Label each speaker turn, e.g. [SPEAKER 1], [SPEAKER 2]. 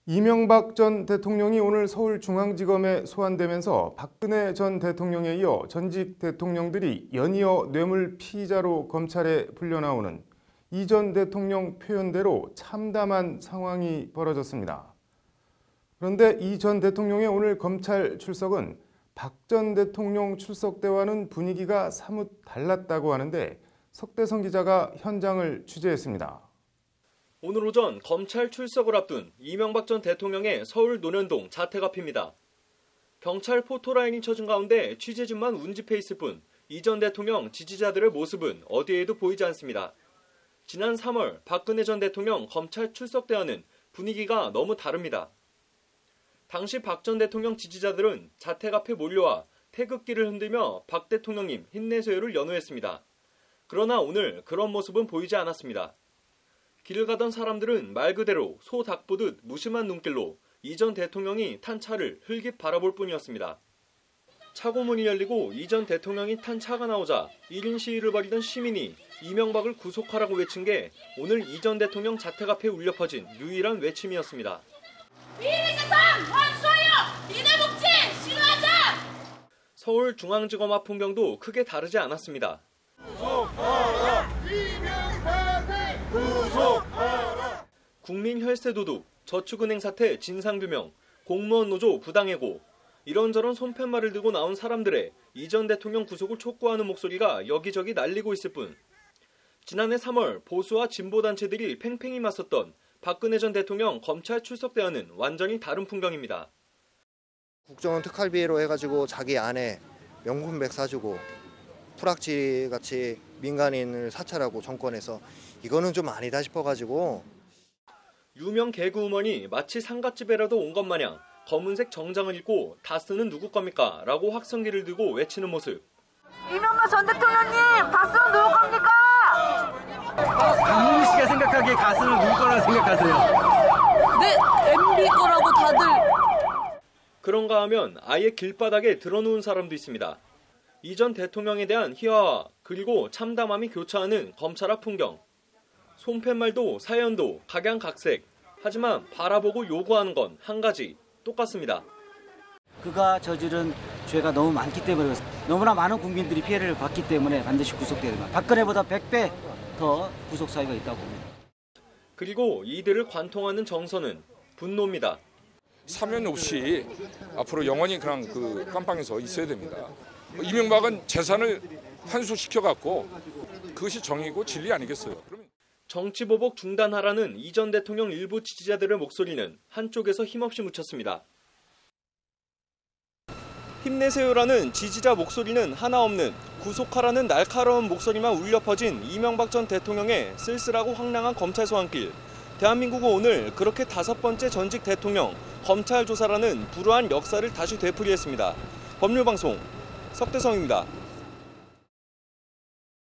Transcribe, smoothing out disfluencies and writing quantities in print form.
[SPEAKER 1] 이명박 전 대통령이 오늘 서울중앙지검에 소환되면서 박근혜 전 대통령에 이어 전직 대통령들이 연이어 뇌물 피의자로 검찰에 불려나오는 이 전 대통령 표현대로 참담한 상황이 벌어졌습니다. 그런데 이 전 대통령의 오늘 검찰 출석은 박 전 대통령 출석 때와는 분위기가 사뭇 달랐다고 하는데 석대성 기자가 현장을 취재했습니다.
[SPEAKER 2] 오늘 오전 검찰 출석을 앞둔 이명박 전 대통령의 서울 논현동 자택 앞입니다. 경찰 포토라인이 쳐진 가운데 취재진만 운집해 있을 뿐 이 전 대통령 지지자들의 모습은 어디에도 보이지 않습니다. 지난 3월 박근혜 전 대통령 검찰 출석 때와는 분위기가 너무 다릅니다. 당시 박 전 대통령 지지자들은 자택 앞에 몰려와 태극기를 흔들며 박 대통령님 힘내세요를 연호했습니다. 그러나 오늘 그런 모습은 보이지 않았습니다. 길을 가던 사람들은 말 그대로 소 닭 보듯 무심한 눈길로 이 전 대통령이 탄 차를 흘깃 바라볼 뿐이었습니다. 차고 문이 열리고 이 전 대통령이 탄 차가 나오자 1인 시위를 벌이던 시민이 이명박을 구속하라고 외친 게 오늘 이 전 대통령 자택 앞에 울려 퍼진 유일한 외침이었습니다.
[SPEAKER 3] 비리 세상 원수하여 니네 복지 싫어하자!
[SPEAKER 2] 서울중앙지검 앞 풍경도 크게 다르지 않았습니다. 국민혈세도둑, 저축은행 사태 진상규명, 공무원 노조 부당해고, 이런저런 손팻말을 들고 나온 사람들의 이 전 대통령 구속을 촉구하는 목소리가 여기저기 날리고 있을 뿐 지난해 3월 보수와 진보단체들이 팽팽히 맞섰던 박근혜 전 대통령 검찰 출석 때와는 완전히 다른 풍경입니다.
[SPEAKER 4] 국정원 특활비로 해가지고 자기 아내 명품백 사주고 프락지 민간인을 사찰하고 정권에서 이거는 좀 아니다 싶어가지고
[SPEAKER 2] 유명 개그우먼이 마치 상갓집에라도 온 것 마냥 검은색 정장을 입고 다스는 누구 겁니까? 라고 확성기를 들고 외치는 모습.
[SPEAKER 5] 이명박 전 대통령님 다스는 누구 겁니까?
[SPEAKER 6] 강문희 씨가 생각하기에 가스는 누구 거라고 생각하세요?
[SPEAKER 5] 네, MB 거라고 다들.
[SPEAKER 2] 그런가 하면 아예 길바닥에 드러누운 사람도 있습니다. 이 전 대통령에 대한 희화화 그리고 참담함이 교차하는 검찰 앞 풍경. 손팻말도 사연도 각양각색. 하지만 바라보고 요구하는 건 한 가지, 똑같습니다.
[SPEAKER 6] 그가 저지른 죄가 너무 많기 때문에 너무나 많은 국민들이 피해를 봤기 때문에 반드시 구속돼야 됩니다. 박근혜보다 100배 더 구속 사유가 있다고 봅니다.
[SPEAKER 2] 그리고 이들을 관통하는 정서는 분노입니다.
[SPEAKER 7] 사면 없이 앞으로 영원히 그냥 그 깜빵에서 있어야 됩니다. 이명박은 재산을 환수시켜갖고 그것이 정의고 진리 아니겠어요?
[SPEAKER 2] 정치보복 중단하라는 이 전 대통령 일부 지지자들의 목소리는 한쪽에서 힘없이 묻혔습니다. 힘내세요라는 지지자 목소리는 하나 없는 구속하라는 날카로운 목소리만 울려 퍼진 이명박 전 대통령의 쓸쓸하고 황량한 검찰 소환길. 대한민국은 오늘 그렇게 5번째 전직 대통령 검찰 조사라는 불우한 역사를 다시 되풀이했습니다. 법률방송 석대성입니다.